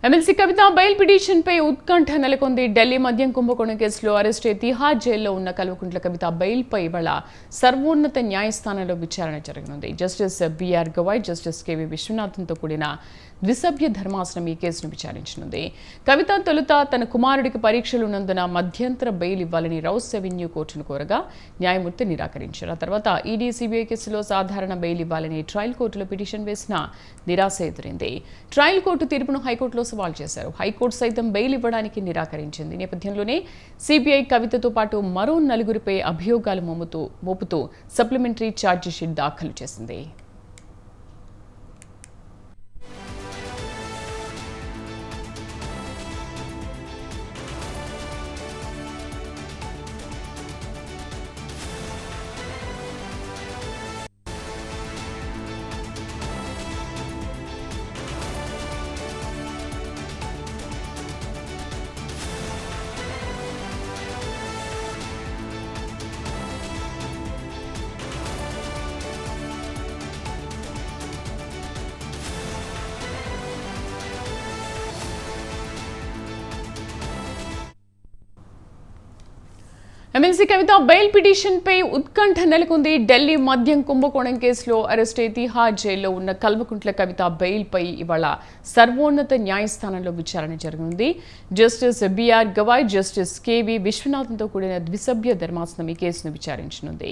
MLC కవిత bail petition పై ఉత్కంఠ నెలకొంది. ఢిల్లీ మద్యం కుంభకోణం కేసులో అరెస్ట్ అయి తిహార్ జైల్లో ఉన్న కల్వకుంట్ల కవిత బెయిల్ పై ఇవాళ సర్వోన్నత న్యాయస్థానంలో విచారణ జరగనుంది. Justice B R Gavai, justice K V విశ్వనాథన్తో కూడిన ద్విసభ్య ధర్మాసనం ఈ కేసును విచారించనుంది. కవిత తొలుత తన కుమారుడికి పరీక్షలు ఉన్నందున మధ్యంతర బెయిల్ ఇవ్వాలని రౌస్ అవెన్యూ కోర్టును కోరగా న్యాయమూర్తి నిరాకరించారు. ఆ తర్వాత ఈడీ, సిబిఐ కేసులో సాధారణ బెయిల్ ఇవ్వాలని ట్రయల్ కోర్టులో పిటిషన్ వేసినా నిరాశ ఎదురైంది. ట్రయల్ కోర్టు తీర్పును హైకోర్టులో సవాల్ చేశారు. హైకోర్టు సైతం బెయిల్ ఇవ్వడానికి నిరాకరించింది. నేపథ్యంలోనే సిబిఐ కవితతో పాటు మరో 4గురిపై అభియోగాలు మోపుతూ సప్లిమెంటరీ ఛార్జిషీట్ దాఖలు చేసింది. ఎమ్మెల్సీ కవిత బెయిల్ పిటిషన్ పై ఉత్కంఠ నెలకొంది. ఢిల్లీ మద్యం కుంభకోణం కేసులో అరెస్ట్ అయి తిహార్ జైల్లో ఉన్న కల్వకుంట్ల కవిత బెయిల్ పై ఇవాళ సర్వోన్నత న్యాయస్థానంలో విచారణ జరగనుంది. Justice B R Gavai, justice K V విశ్వనాథన్తో కూడిన ద్విసభ్య ధర్మాసనం ఈ కేసును విచారించనుంది.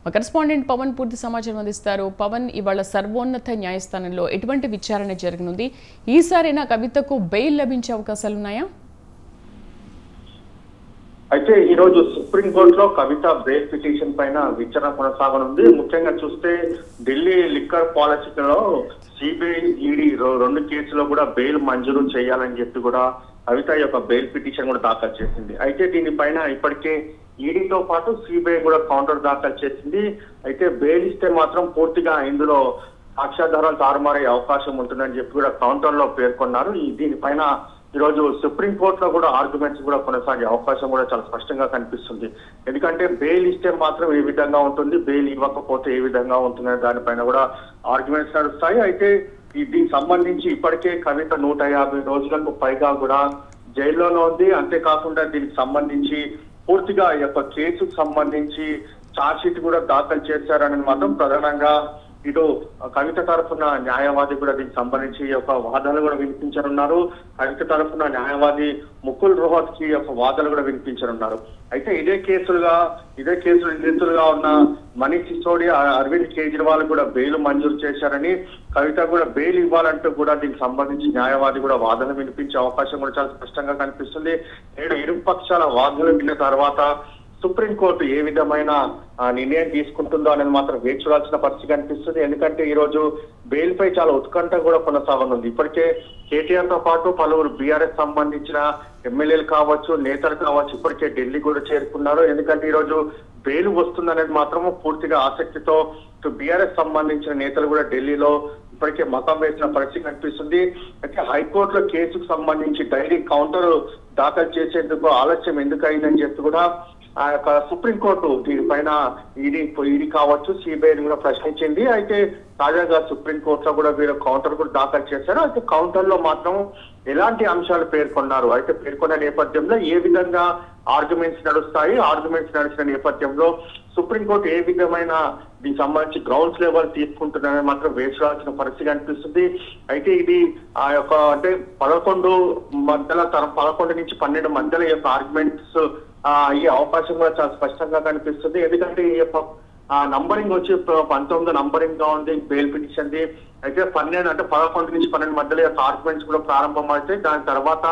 మా కరెస్పాండెంట్ పవన్ పూర్తి సమాచారం అందిస్తారు. పవన్, ఇవాళ సర్వోన్నత న్యాయస్థానంలో ఎటువంటి విచారణ జరగనుంది? ఈసారైనా కవితకు బెయిల్ లభించే అవకాశాలున్నాయా? అయితే ఈ రోజు సుప్రీంకోర్టులో కవిత బెయిల్ పిటిషన్ పైన విచారణ కొనసాగనుంది. ముఖ్యంగా చూస్తే ఢిల్లీ లిక్కర్ పాలసీలో సిబిఐ, ఈడీ 2 కేసులో కూడా బెయిల్ మంజూరు చేయాలని చెప్పి కూడా కవిత యొక్క బెయిల్ పిటిషన్ కూడా దాఖలు చేసింది. అయితే దీనిపైన ఇప్పటికే ఈడీతో పాటు సిబిఐ కూడా కౌంటర్ దాఖలు చేసింది. అయితే బెయిల్ ఇస్తే మాత్రం పూర్తిగా ఇందులో సాక్ష్యాధారాలు తారుమారే అవకాశం ఉంటుందని చెప్పి కూడా కౌంటర్ లో పేర్కొన్నారు. దీనిపైన ఈ రోజు సుప్రీంకోర్టులో కూడా ఆర్గ్యుమెంట్స్ కూడా కొనసాగే అవకాశం కూడా చాలా స్పష్టంగా కనిపిస్తుంది. ఎందుకంటే బెయిల్ ఇస్తే మాత్రం ఏ విధంగా ఉంటుంది, బెయిల్ ఇవ్వకపోతే ఏ విధంగా ఉంటుందనే దానిపైన కూడా ఆర్గ్యుమెంట్స్ నడుస్తాయి. అయితే దీనికి సంబంధించి ఇప్పటికే కవిత 150 రోజులకు పైగా కూడా జైల్లోనే ఉంది. అంతేకాకుండా దీనికి సంబంధించి పూర్తిగా ఈ యొక్క కేసుకు సంబంధించి ఛార్జ్ షీట్ కూడా దాఖలు చేశారని మాత్రం ప్రధానంగా ఇటు కవిత తరఫున న్యాయవాది కూడా దీనికి సంబంధించి యొక్క వాదనలు కూడా వినిపించనున్నారు. కవిత తరఫున న్యాయవాది ముకుల్ రోహత్కి యొక్క వాదనలు కూడా వినిపించనున్నారు. అయితే ఇదే కేసులు నిందితులుగా ఉన్న మనీష్ సిసోడియా, అరవింద్ కేజ్రీవాల్ కూడా బెయిల్ మంజూరు చేశారని, కవిత కూడా బెయిల్ ఇవ్వాలంటూ కూడా దీనికి సంబంధించి న్యాయవాది కూడా వాదనలు వినిపించే అవకాశం కూడా చాలా స్పష్టంగా కనిపిస్తుంది. నేడు ఇరు పక్షాల వాదనలు విన్న తర్వాత సుప్రీంకోర్టు ఏ విధమైన నిర్ణయం తీసుకుంటుందో అనేది మాత్రం వేచి చూడాల్సిన పరిస్థితి కనిపిస్తుంది. ఎందుకంటే ఈ రోజు బెయిల్ పై చాలా ఉత్కంఠ కూడా కొనసాగనుంది. ఇప్పటికే కేటీఆర్ తో పాటు పలువురు బీఆర్ఎస్ సంబంధించిన ఎమ్మెల్యేలు కావచ్చు, నేతలు కావచ్చు ఇప్పటికే ఢిల్లీ కూడా చేరుకున్నారు. ఎందుకంటే ఈ రోజు బెయిల్ వస్తుందనేది మాత్రం పూర్తిగా ఆసక్తితో బీఆర్ఎస్ సంబంధించిన నేతలు కూడా ఢిల్లీలో ఇప్పటికే మతం వేసిన పరిస్థితి కనిపిస్తుంది. అయితే హైకోర్టులో కేసుకు సంబంధించి డైరీ కౌంటర్ దాఖలు చేసేందుకు ఆలస్యం ఎందుకు అయిందని చెప్పి కూడా ఆ యొక్క సుప్రీంకోర్టు దీనిపైన ఈడీ కావచ్చు, సిబిఐని కూడా ప్రశ్నించింది. అయితే తాజాగా సుప్రీంకోర్టులో కూడా వీరు కౌంటర్ కూడా దాఖలు చేశారు. అయితే కౌంటర్ లో మాత్రం ఎలాంటి అంశాలు పేర్కొన్నారు, అయితే పేర్కొన్న నేపథ్యంలో ఏ విధంగా ఆర్గ్యుమెంట్స్ నడుస్తాయి, ఆర్గ్యుమెంట్స్ నడిచిన నేపథ్యంలో సుప్రీంకోర్టు ఏ విధమైన దీనికి సంబంధించి గ్రౌండ్స్ లెవెల్ తీసుకుంటున్నారని మాత్రం వేసుకోవాల్సిన పరిస్థితి కనిపిస్తుంది. అయితే ఇది ఆ యొక్క అంటే 11 నుంచి 12 మధ్యలో యొక్క ఆర్గ్యుమెంట్స్ అయ్యే అవకాశం కూడా చాలా స్పష్టంగా కనిపిస్తుంది. ఎందుకంటే ఈ యొక్క నంబరింగ్ వచ్చి 19 నంబరింగ్ గా ఉంది బెయిల్ పిటిషన్ ది. అయితే 11 నుంచి 12 మధ్యలో యొక్క ఆర్గ్యుమెంట్స్ కూడా ప్రారంభమైతే దాని తర్వాత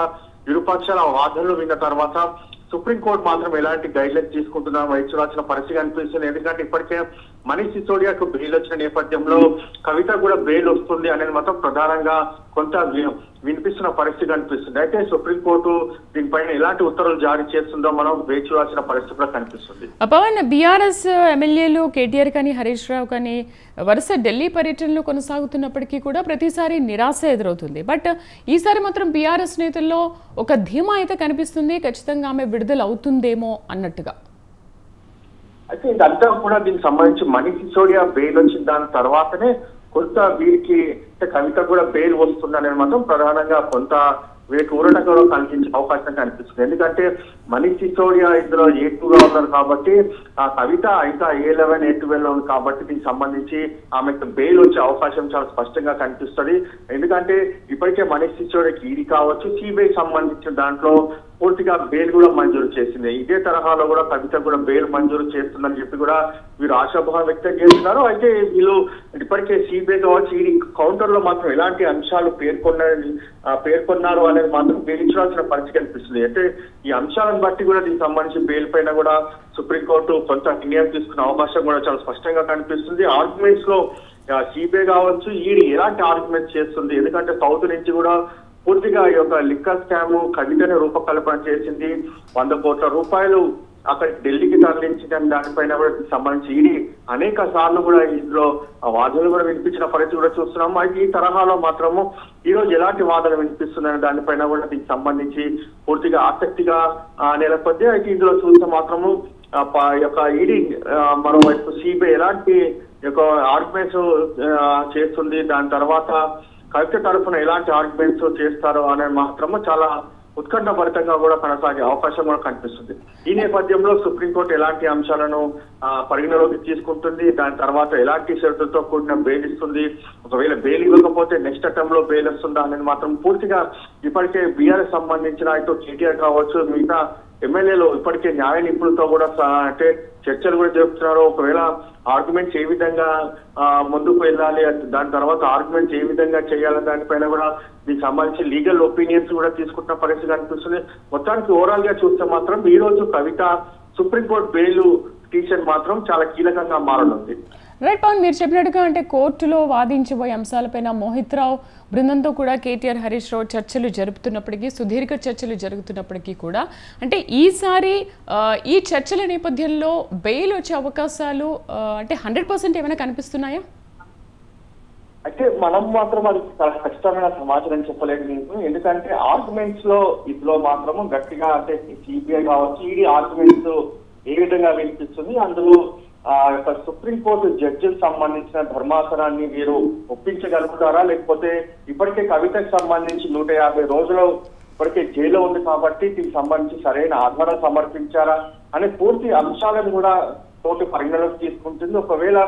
ఇరుపక్షాల వాదనలు విన్న తర్వాత సుప్రీంకోర్టు మాత్రం ఎలాంటి గైడ్ లైన్స్ తీసుకుంటున్నా వేచి చూడాల్సిన పరిస్థితి కనిపిస్తుంది. ఎందుకంటే ఇప్పటికే మనీష్ సిసోడియాకు బెయిల్ వచ్చిన నేపథ్యంలో కవిత కూడా బెయిల్ వస్తుంది అనేది మాత్రం ప్రధానంగా కొంత వినిపిస్తున్న పరిస్థితి కనిపిస్తుంది. అయితే సుప్రీంకోర్టు దీనిపైన ఎలాంటి ఉత్తర్వులు జారీ చేస్తుందో మనం వేచి చూడాల్సిన పరిస్థితి కూడా కనిపిస్తుంది. పవన్, బీఆర్ఎస్ ఎమ్మెల్యేలు కేటీఆర్ కానీ హరీష్ రావు కానీ వరుస ఢిల్లీ పర్యటనలు కొనసాగుతున్నప్పటికీ కూడా ప్రతిసారి నిరాశ ఎదురవుతుంది. బట్ ఈసారి మాత్రం బీఆర్ఎస్ నేతల్లో ఒక ధీమా అయితే కనిపిస్తుంది, ఖచ్చితంగా ఆమె విడుదల అవుతుందేమో అన్నట్టుగా. అయితే ఇదంతా కూడా దీనికి సంబంధించి మనీష్ సిసోడియా బెయిల్ వచ్చిన దాని తర్వాతనే కొంత వీరికి కవిత కూడా బెయిల్ వస్తుందనే మాత్రం ప్రధానంగా కొంత వీరికి ఊరట కూడా కలిగించే అవకాశం కనిపిస్తుంది. ఎందుకంటే మనీష్ సిసోడియా ఇందులో A2గా ఉన్నారు కాబట్టి ఆ కవిత ఇంకా A11 A12 ఉంది కాబట్టి దీనికి సంబంధించి ఆమెకు బెయిల్ వచ్చే అవకాశం చాలా స్పష్టంగా కనిపిస్తుంది. ఎందుకంటే ఇప్పటికే మనీష్ సిసోడియాకి ఈడీ కావచ్చు సిబిఐ సంబంధించిన దాంట్లో పూర్తిగా బెయిల్ కూడా మంజూరు చేసింది. ఇదే తరహాలో కూడా కవిత కూడా బెయిల్ మంజూరు చేస్తుందని చెప్పి కూడా వీరు ఆశాభావం వ్యక్తం చేస్తున్నారు. అయితే వీళ్ళు ఇప్పటికే సిబిఐ కావచ్చు ఈడీ కౌంటర్ లో మాత్రం ఎలాంటి అంశాలు పేర్కొన్నారు అనేది మాత్రం వేయించాల్సిన పరిస్థితి కనిపిస్తుంది. అయితే ఈ అంశాలను బట్టి కూడా దీనికి సంబంధించి బెయిల్ పైన కూడా సుప్రీంకోర్టు కొంత నిర్ణయం తీసుకునే అవకాశం కూడా చాలా స్పష్టంగా కనిపిస్తుంది. ఆర్గ్యుమెంట్స్ లో సిబిఐ కావచ్చు ఈడీ ఎలాంటి ఆర్గ్యుమెంట్స్ చేస్తుంది, ఎందుకంటే సౌత్ నుంచి కూడా పూర్తిగా ఈ యొక్క లిక్కర్ స్కామ్ కవితని రూపకల్పన చేసింది, 100 కోట్ల రూపాయలు అక్కడికి ఢిల్లీకి తరలించిన దానిపైన కూడా సంబంధించి ఈడీ అనేక సార్లు కూడా ఇందులో వాదనలు కూడా వినిపించిన పరిస్థితి కూడా చూస్తున్నాము. అయితే ఈ తరహాలో మాత్రము ఈ రోజు ఎలాంటి వాదన వినిపిస్తుందనే దానిపైన కూడా దీనికి సంబంధించి పూర్తిగా ఆసక్తిగా నెలకొద్ది. అయితే ఇందులో చూస్తే మాత్రము యొక్క ఈడీ మరోవైపు సిబిఐ ఎలాంటి యొక్క ఆర్గ్యుమెంట్స్ చేస్తుంది, దాని తర్వాత కవిత తరఫున ఎలాంటి ఆర్గ్యుమెంట్స్ చేస్తారో అనేది మాత్రము చాలా ఉత్కంఠభరితంగా కూడా కొనసాగే అవకాశం కూడా కనిపిస్తుంది. ఈ నేపథ్యంలో సుప్రీంకోర్టు ఎలాంటి అంశాలను పరిగణలోకి తీసుకుంటుంది, దాని తర్వాత ఎలాంటి షరతులతో కూడిన బెయిల్ ఇస్తుంది, ఒకవేళ బెయిల్ ఇవ్వకపోతే నెక్స్ట్ అటెంప్ట్ లో బెయిల్ వస్తుందా అనేది మాత్రం పూర్తిగా ఇప్పటికే బీఆర్ఎస్ సంబంధించిన ఇటు కేటీఆర్ కావచ్చు మిగతా ఎమ్మెల్యేలు ఇప్పటికే న్యాయ నిపుణులతో కూడా అంటే చర్చలు కూడా జరుపుతున్నారు. ఒకవేళ ఆర్గ్యుమెంట్స్ ఏ విధంగా ముందుకు వెళ్ళాలి, దాని తర్వాత ఆర్గ్యుమెంట్స్ ఏ విధంగా చేయాలి దానిపైన కూడా దీనికి సంబంధించి లీగల్ ఒపీనియన్స్ కూడా తీసుకుంటున్న పరిస్థితి కనిపిస్తుంది. మొత్తానికి ఓవరాల్ గా చూస్తే మాత్రం ఈ రోజు కవిత సుప్రీంకోర్టు బెయిల్ పిటిషన్ మాత్రం చాలా కీలకంగా మారనుంది. రైట్ పవన్, మీరు చెప్పినట్టుగా అంటే కోర్టులో వాదించబోయే అంశాలపైన మోహిత్ రావు బృందంతో కూడా కేటీఆర్ హరీష్ రావు చర్చలు జరుపుతున్నప్పటికీ, సుదీర్ఘ చర్చలు జరుగుతున్నప్పటికీ కూడా అంటే ఈసారి ఈ చర్చల నేపథ్యంలో బెయిల్ వచ్చే అవకాశాలు అంటే 100% ఏమైనా కనిపిస్తున్నాయా? అయితే మనం మాత్రం అది చాలా ఖచ్చితమైన సమాచారం చెప్పలేదు మీకు, ఎందుకంటే ఆర్గ్యుమెంట్స్ లో ఇందులో మాత్రము గట్టిగా అంటే సిబిఐ కావచ్చు ఈడీ ఆర్గ్యుమెంట్స్ ఏ విధంగా వినిపిస్తుంది, అందులో యొక్క సుప్రీంకోర్టు జడ్జికి సంబంధించిన ధర్మాసనాన్ని మీరు ఒప్పించగలుగుతారా, లేకపోతే ఇప్పటికే కవితకు సంబంధించి 150 రోజులు ఇప్పటికే జైల్లో ఉంది కాబట్టి దీనికి సంబంధించి సరైన ఆధారం సమర్పించారా అనే పూర్తి అంశాలను కూడా కోర్టు పరిగణలోకి తీసుకుంటుంది. ఒకవేళ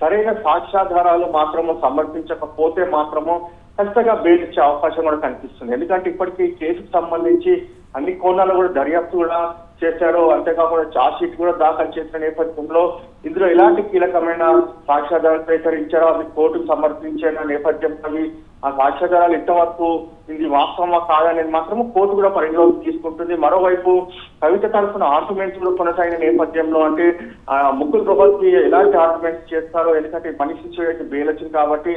సరైన సాక్ష్యాధారాలు మాత్రము సమర్పించకపోతే మాత్రము ఖచ్చితంగా బెయిల్ ఇచ్చే అవకాశం కూడా కనిపిస్తుంది. ఎందుకంటే ఇప్పటికీ ఈ కేసుకు సంబంధించి అన్ని కోణాలు కూడా దర్యాప్తు కూడా చేశారు, అంతేకాకుండా ఛార్జ్ షీట్ కూడా దాఖలు చేసిన నేపథ్యంలో ఇందులో ఎలాంటి కీలకమైన సాక్ష్యాధారాలు సేకరించారో అవి కోర్టుకు సమర్పించిన నేపథ్యంలో ఆ సాక్ష్యాధారాలు ఇంతవరకు ఇది వాస్తవమా కాదనేది మాత్రం కోర్టు కూడా పరిగణలోకి తీసుకుంటుంది. మరోవైపు కవిత తరఫున ఆర్గ్యుమెంట్స్ కూడా కొనసాగిన నేపథ్యంలో అంటే ముకుల్ రోహత్కి ఎలాంటి ఆర్గ్యుమెంట్స్ చేస్తారో, ఎందుకంటే మనీష్ సిసోడియాకి బెయిల్ వచ్చింది కాబట్టి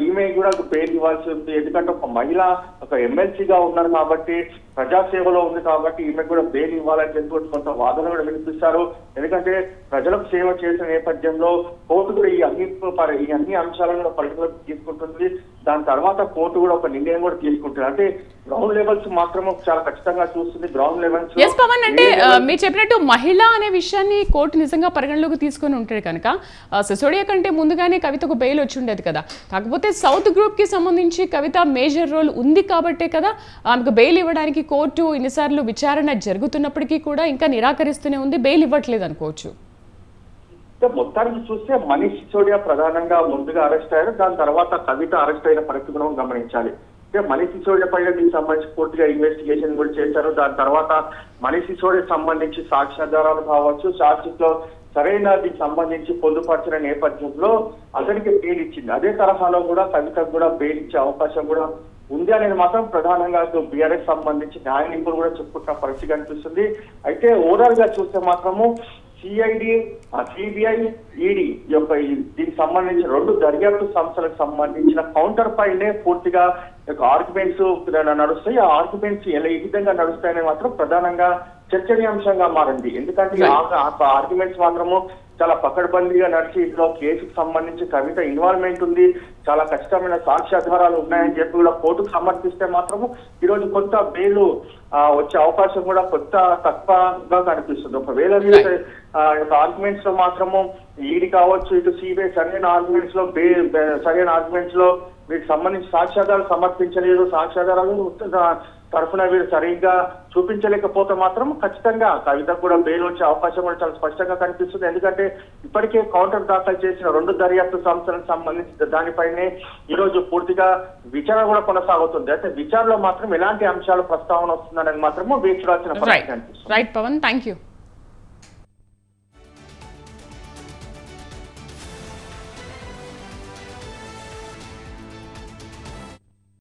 ఈమె కూడా బెయిల్ ఇవ్వాల్సి ఉంది, ఎందుకంటే ఒక మహిళ ఒక ఎమ్మెల్సీగా ఉన్నారు కాబట్టి ప్రజాసేవలో ఉంది కాబట్టి ఈమె కూడా బెయిల్ ఇవ్వాలని చెప్పి కొంత వాదన కూడా వినిపిస్తారు. ఎందుకంటే ప్రజలకు సేవ చేసిన నేపథ్యంలో కోర్టు కూడా ఈ అన్ని అంశాలను పరిగణలోకి తీసుకుంటుంది. దాని తర్వాత కోర్టు కూడా ఒక నిర్ణయం కూడా తీసుకుంటుంది. అంటే గ్రౌండ్ లెవెల్స్ మాత్రం చాలా ఖచ్చితంగా చూస్తుంది. గ్రౌండ్ లెవెల్స్ పవన్ అంటే మీరు చెప్పినట్టు మహిళ అనే విషయాన్ని కోర్టు నిజంగా పరిగణలోకి తీసుకొని ఉంటే కనుక సిసోడియా కంటే ముందుగానే కవితకు బెయిల్ వచ్చి ఉండేది కదా. కాకపోతే సౌత్ గ్రూప్ కి సంబంధించి కవిత మేజర్ రోల్ ఉంది కాబట్టే కదా ఆమెకు బెయిల్ ఇవ్వడానికి కోర్టు ఇన్నిసార్లు విచారణ జరుగుతున్నప్పటికీ కూడా ఇంకా నిరాకరిస్తూనే ఉంది, బెయిల్ ఇవ్వట్లేదు అనుకోవచ్చు. మొత్తానికి చూస్తే మనీష్ సిసోడియా ప్రధానంగా ముందుగా అరెస్ట్ అయ్యారు, దాని తర్వాత కవిత అరెస్ట్ అయిన పరిస్థితి మనం గమనించాలి. మనీష్ సిసోడియా పైన దీనికి సంబంధించి పూర్తిగా ఇన్వెస్టిగేషన్ కూడా చేశారు. దాని తర్వాత మనీష్ సిసోడియా సంబంధించి సాక్ష్యాధారాలు కావచ్చు, ఛార్జ్షీట్ లో సరైన దీనికి సంబంధించి పొందుపరిచిన నేపథ్యంలో అతనికి బెయిల్ ఇచ్చింది. అదే తరహాలో కూడా కవితకు కూడా బెయిల్ ఇచ్చే అవకాశం కూడా ఉంది అనేది మాత్రం ప్రధానంగా బీఆర్ఎస్ సంబంధించి న్యాయ నిపుణులు కూడా చెప్పుకుంటున్న పరిస్థితి కనిపిస్తుంది. అయితే ఓవరాల్ గా చూస్తే మాత్రము సిఐడి, సిబిఐ, ఈడీ యొక్క దీనికి సంబంధించిన 2 దర్యాప్తు సంస్థలకు సంబంధించిన కౌంటర్ పైనే పూర్తిగా ఆర్గ్యుమెంట్స్ నడుస్తాయి. ఆ ఆర్గ్యుమెంట్స్ ఏ విధంగా నడుస్తాయని మాత్రం ప్రధానంగా చర్చనీయాంశంగా మారింది. ఎందుకంటే ఆర్గ్యుమెంట్స్ మాత్రము చాలా పకడ్బందీగా నడిచి ఇందులో కేసుకు సంబంధించి కవిత ఇన్వాల్వ్మెంట్ ఉంది, చాలా ఖచ్చితమైన సాక్ష్యాధారాలు ఉన్నాయని చెప్పి కూడా కోర్టుకు సమర్పిస్తే మాత్రము ఈరోజు కొత్త బెయిల్ వచ్చే అవకాశం కూడా కొత్త తక్కువగా కనిపిస్తుంది. ఒకవేళ ఆర్గ్యుమెంట్స్ లో మాత్రము ఈడీ కావచ్చు ఇటు సిబిఐ సరైన ఆర్గ్యుమెంట్స్ లో వీటికి సంబంధించి సాక్ష్యాధారాలు సమర్పించలేదు, సాక్ష్యాధారాలు తరఫున వీరు సరిగ్గా చూపించలేకపోతే మాత్రం ఖచ్చితంగా కవితకు కూడా బెయిల్ వచ్చే అవకాశం కూడా చాలా స్పష్టంగా కనిపిస్తుంది. ఎందుకంటే ఇప్పటికే కౌంటర్ దాఖలు చేసిన 2 దర్యాప్తు సంస్థలకు సంబంధించిన దానిపైనే ఈ రోజు పూర్తిగా విచారణ కూడా కొనసాగుతుంది. అయితే విచారణలో మాత్రం ఎలాంటి అంశాలు ప్రస్తావన వస్తుందనేది మాత్రము వేచి చూడాల్సిన పరిస్థితి అనిపిస్తుంది. Right Pawan, thank you.